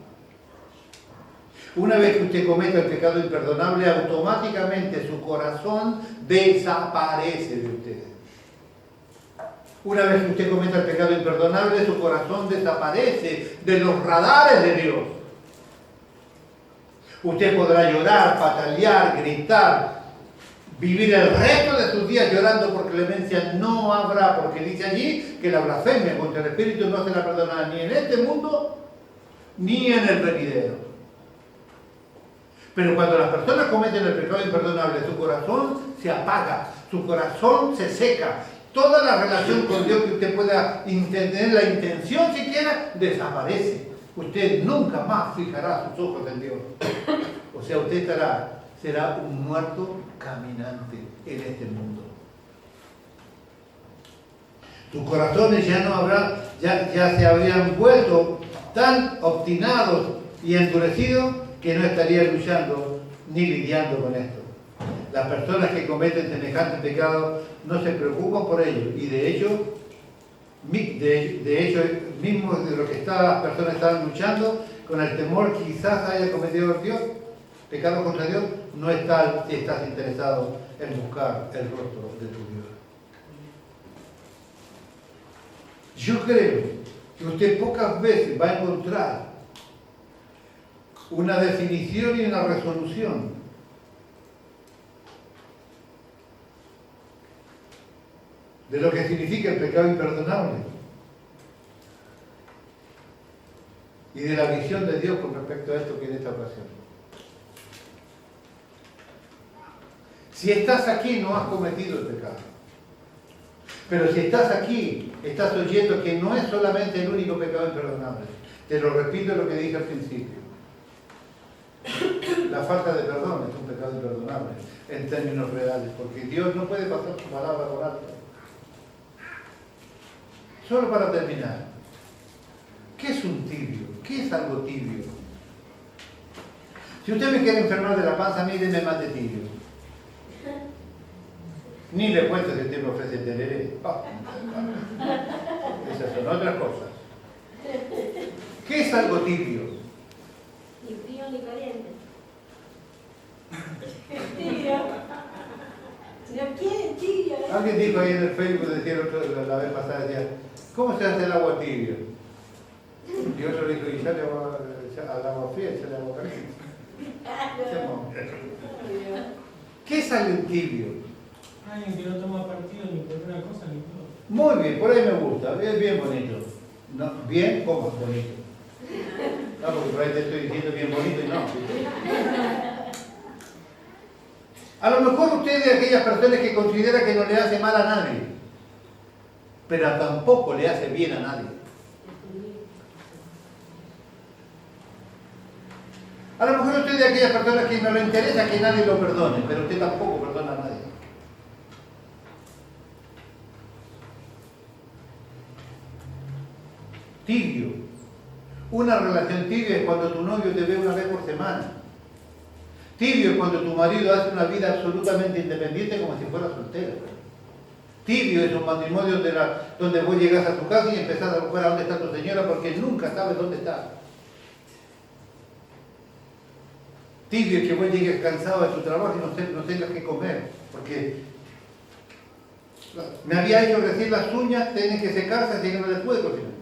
Una vez que usted cometa el pecado imperdonable, automáticamente su corazón desaparece de usted. Una vez que usted cometa el pecado imperdonable, su corazón desaparece de los radares de Dios. Usted podrá llorar, patalear, gritar, vivir el resto de sus días llorando por clemencia. No habrá, porque dice allí que la blasfemia contra el Espíritu no se la perdonará ni en este mundo ni en el venidero. Pero cuando las personas cometen el pecado imperdonable, su corazón se apaga, su corazón se seca. Toda la relación con Dios que usted pueda tener la intención siquiera, desaparece. Usted nunca más fijará sus ojos en Dios. O sea, usted será un muerto caminante en este mundo. Sus corazones ya se habrían vuelto tan obstinados y endurecidos que no estarían luchando ni lidiando con esto. Las personas que cometen semejante pecado no se preocupan por ello y de hecho mismo de lo que las personas estaban luchando con el temor que quizás haya cometido Dios, pecado contra Dios, no estás interesado en buscar el rostro de tu Dios. Yo creo que usted pocas veces va a encontrar una definición y una resolución de lo que significa el pecado imperdonable y de la visión de Dios con respecto a esto que en esta ocasión. Si estás aquí no has cometido el pecado, pero si estás aquí estás oyendo que no es solamente el único pecado imperdonable. Te lo repito lo que dije al principio. La falta de perdón es un pecado imperdonable en términos reales, porque Dios no puede pasar su palabra por alto. Solo para terminar, ¿qué es un tibio? ¿Qué es algo tibio? Si usted me quiere enfermar de la panza, a mí deme más de tibio. Ni le cuento que usted me ofrece tereré. Esas son otras cosas. ¿Qué es algo tibio? Ni frío ni caliente. Tibio. No quieren tibio. Alguien dijo ahí en el Facebook, decía la vez pasada, decía, ¿cómo se hace el agua tibio? Y otro dijo, y sale al agua fría y sale agua caliente. ¿Qué es algo tibio? Alguien que no toma partido ni por una cosa ni por otra. Muy bien, por ahí me gusta, es bien bonito. No, bien, ¿cómo es bonito? No, porque por ahí te estoy diciendo bien bonito y no. A lo mejor usted es de aquellas personas que considera que no le hace mal a nadie, pero tampoco le hace bien a nadie. A lo mejor usted es de aquellas personas que no le interesa que nadie lo perdone, pero usted tampoco perdona a nadie. Tibio. Una relación tibia es cuando tu novio te ve una vez por semana. Tibio es cuando tu marido hace una vida absolutamente independiente como si fuera soltero. Tibio es un matrimonio donde vos llegas a tu casa y empezás a buscar a dónde está tu señora porque nunca sabes dónde está. Tibio es que vos llegues cansado de tu trabajo y no tengas que comer, porque me había hecho recién las uñas, tienen que secarse, así que no les pude cocinar.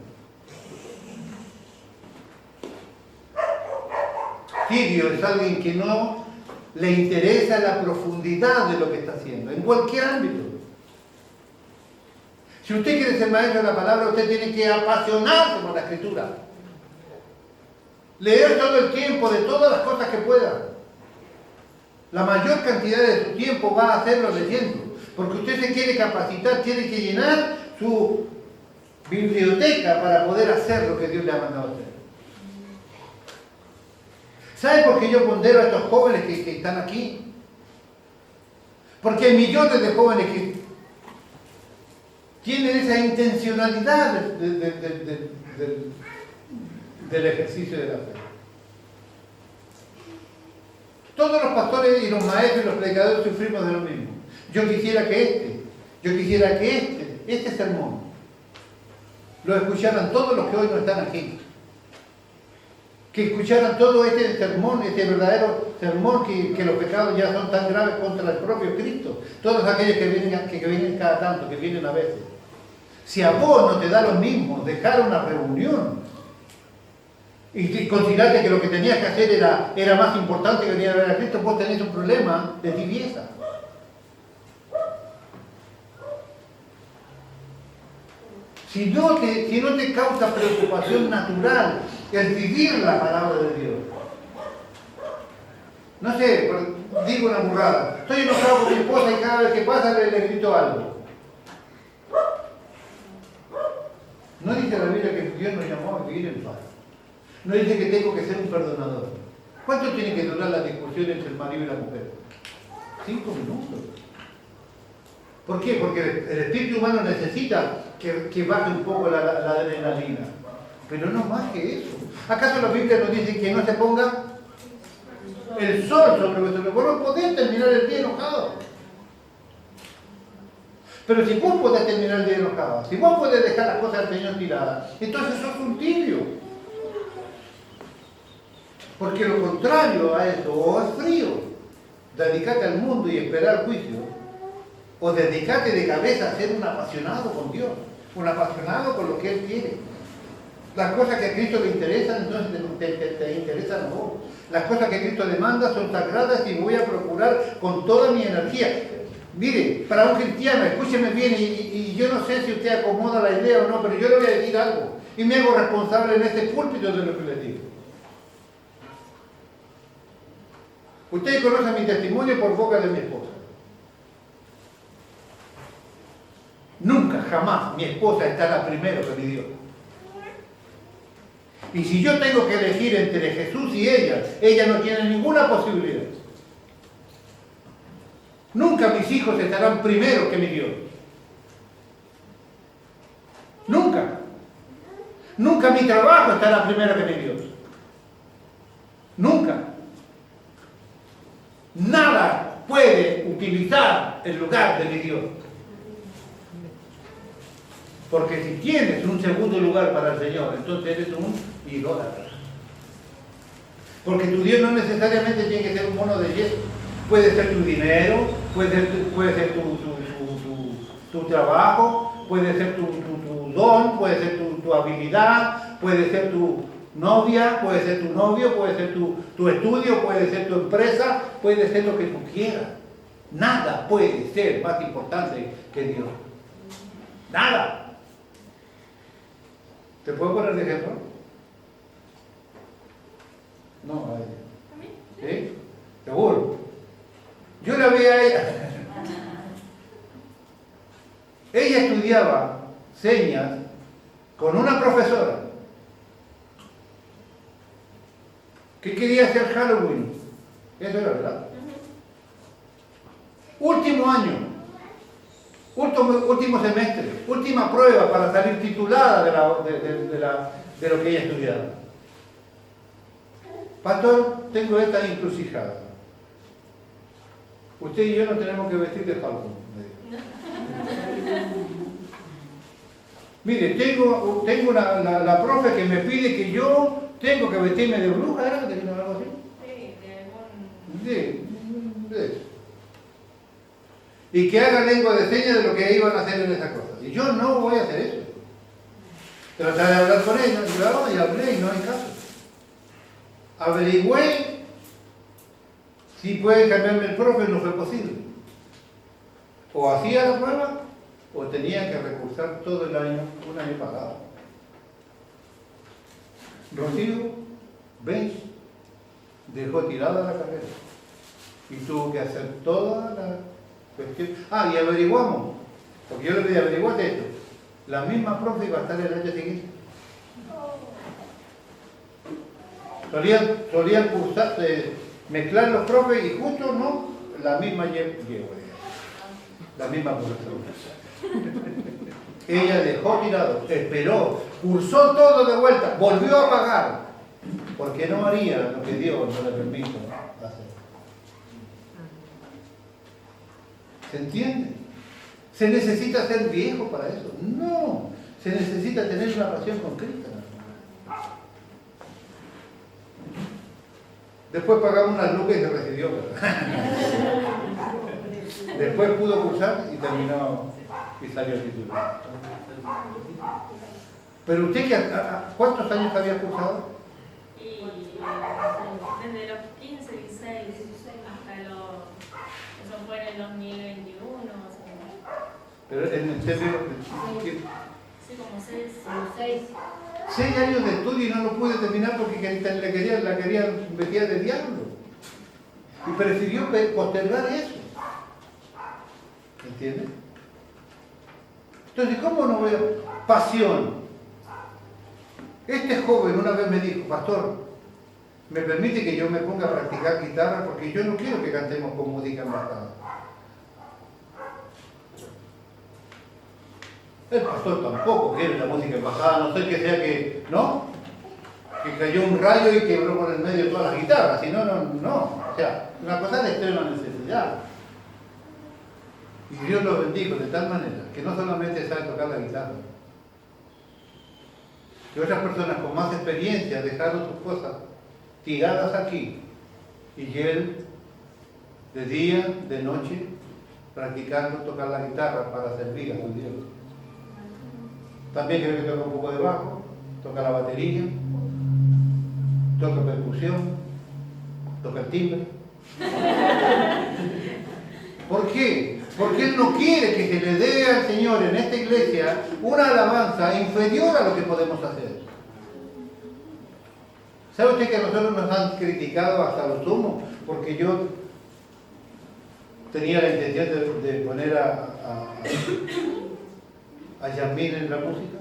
Tibio es alguien que no le interesa la profundidad de lo que está haciendo, en cualquier ámbito. Si usted quiere ser maestro de la palabra, usted tiene que apasionarse por la escritura. Leer todo el tiempo de todas las cosas que pueda. La mayor cantidad de su tiempo va a hacerlo leyendo, porque usted se quiere capacitar, tiene que llenar su biblioteca para poder hacer lo que Dios le ha mandado a hacer. ¿Sabe por qué yo pondero a estos jóvenes que están aquí? Porque hay millones de jóvenes que tienen esa intencionalidad del ejercicio de la fe. Todos los pastores y los maestros y los predicadores sufrimos de lo mismo. Yo quisiera que este sermón lo escucharan todos los que hoy no están aquí. Que escucharan todo este sermón, este verdadero sermón, que los pecados ya son tan graves contra el propio Cristo. Todos aquellos que vienen cada tanto, que vienen a veces. Si a vos no te da lo mismo dejar una reunión y considerarte que lo que tenías que hacer era más importante que venir a ver a Cristo, vos tenés un problema de tibieza. Si no te causa preocupación natural el vivir la palabra de Dios. No sé, digo una burrada. Estoy enojado con mi esposa y cada vez que pasa le grito algo. No dice la Biblia que Dios nos llamó a vivir en paz. No dice que tengo que ser un perdonador. ¿Cuánto tiene que durar la discusión entre el marido y la mujer? 5 minutos. ¿Por qué? Porque el espíritu humano necesita que baje un poco la adrenalina. Pero no más que eso. ¿Acaso la Biblia nos dice que no se ponga el sol sobre vuestro cuerpo? Vos no podés terminar el día enojado. Pero si vos podés terminar el día enojado, si vos podés dejar las cosas del Señor tiradas, entonces sos un tibio. Porque lo contrario a eso, o es frío, dedicate al mundo y esperar el juicio, o dedicate de cabeza a ser un apasionado con Dios, un apasionado con lo que Él quiere. Las cosas que a Cristo le interesan, entonces te interesan a vos. Las cosas que Cristo demanda son sagradas y voy a procurar con toda mi energía. Mire, para un cristiano, escúcheme bien, y yo no sé si usted acomoda la idea o no, pero yo le voy a decir algo, y me hago responsable en este púlpito de lo que le digo. Ustedes conocen mi testimonio por boca de mi esposa. Nunca, jamás, mi esposa estará primero que mi Dios. Y si yo tengo que elegir entre Jesús y ella no tiene ninguna posibilidad. Nunca mis hijos estarán primero que mi Dios. Nunca. Nunca mi trabajo estará primero que mi Dios. Nunca. Nada puede utilizar el lugar de mi Dios. Porque si tienes un segundo lugar para el Señor, entonces eres un idólatra. Porque tu Dios no necesariamente tiene que ser un mono de yeso. Puede ser tu dinero, puede ser tu trabajo, puede ser tu don, puede ser tu habilidad, puede ser tu novia, puede ser tu novio, puede ser tu estudio, puede ser tu empresa, puede ser lo que tú quieras. Nada puede ser más importante que Dios. Nada. ¿Te puedo poner de ejemplo? No, a ella. ¿Sí? Seguro. Yo la vi a ella. Ella estudiaba señas con una profesora que quería hacer Halloween. Eso era verdad. Último año, último semestre, última prueba para salir titulada de lo que ella estudiaba. Pastor, tengo esta encrucijada. Usted y yo no tenemos que vestir de Halloween. Mire, tengo la profe que me pide que yo tengo que vestirme de bruja, ¿era? ¿De algo así? Sí, De eso. Y que haga lengua de señas de lo que iban a hacer en esa cosa. Y yo no voy a hacer eso. Traté de hablar con ella, y hablé y no hay caso. Averigüé si puede cambiarme el profe, no fue posible. O hacía la prueba, o tenía que recursar todo el año, un año pagado. Rocío Benz dejó tirada la carrera y tuvo que hacer toda la cuestión. Y averiguamos, porque yo le pedí averiguar esto. La misma profe iba a estar el año siguiente. Solían cursar, mezclar los profes y justo no, la misma la misma profesora. Ella dejó tirado, esperó, cursó todo de vuelta, volvió a pagar, porque no haría lo que Dios no le permite hacer. ¿Se entiende? ¿Se necesita ser viejo para eso? No, se necesita tener una pasión con Cristo. Después pagamos unas lucas y se recibió. Después pudo cursar y terminó y salió el título. Pero usted, ¿cuántos años había cursado? y desde los 15, 16 hasta los... Eso fue en el 2021. Pero en serio, Sí, como 6. 6 años de estudio y no lo pude terminar porque la querían metida de diablo. Y prefirió postergar eso. ¿Entiendes? Entonces, ¿cómo no veo pasión? Este joven una vez me dijo, pastor, ¿me permite que yo me ponga a practicar guitarra? Porque yo no quiero que cantemos con música embajada. El pastor tampoco quiere la música embajada, no sé que sea que, ¿no? Que cayó un rayo y quebró por el medio todas las guitarras, si no, no. O sea, una cosa de extrema necesidad. Y Dios lo bendijo de tal manera que no solamente sabe tocar la guitarra, que otras personas con más experiencia dejaron sus cosas tiradas aquí y él de día, de noche, practicando tocar la guitarra para servir a su Dios. También creo que toca un poco de bajo, toca la batería, toca percusión, toca el timbre. ¿Por qué? Porque Él no quiere que se le dé al Señor en esta iglesia una alabanza inferior a lo que podemos hacer. ¿Sabe usted que a nosotros nos han criticado hasta lo sumo? Porque yo tenía la intención de poner a Yasmín en la música.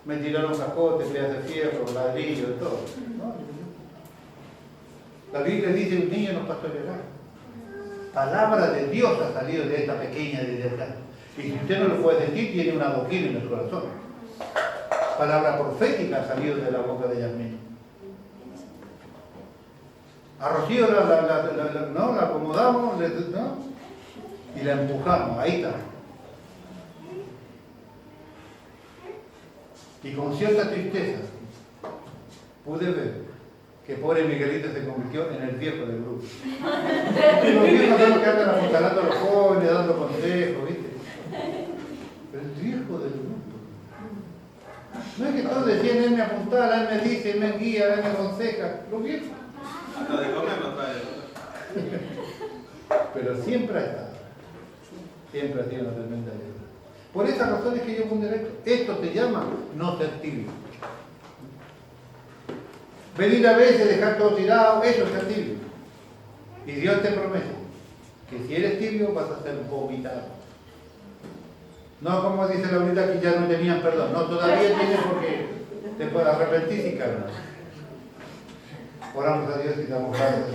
Me tiraron cajotes, pedazos de fierro, ladrillos, todo. ¿No? La Biblia dice: un niño nos pastoreará. Palabra de Dios ha salido de esta pequeña de acá. Y si usted no lo puede decir, tiene una boquina en el corazón. Palabra profética ha salido de la boca de Yasmín. A Rocío la acomodamos, ¿no? Y la empujamos, ahí está. Y con cierta tristeza pude ver que pobre Miguelito se convirtió en el viejo del grupo. Y los viejos son los que andan apuntalando a los jóvenes, dando consejos, ¿viste? El viejo del grupo. No es que todos decían: él me apuntala, él me dice, él me guía, él me aconseja. Los viejos. Hasta de comer no trae. Pero siempre ha estado. Siempre ha sido una tremenda ayuda. Por esas razones que yo pondré esto. Esto se llama no ser tibio. Venir a veces, dejar todo tirado, eso es ser tibio. Y Dios te promete que si eres tibio vas a ser vomitado. No como dice la unidad que ya no tenían perdón. No, todavía tienes porque te puedes arrepentir y calmar. Oramos a Dios y damos gracias.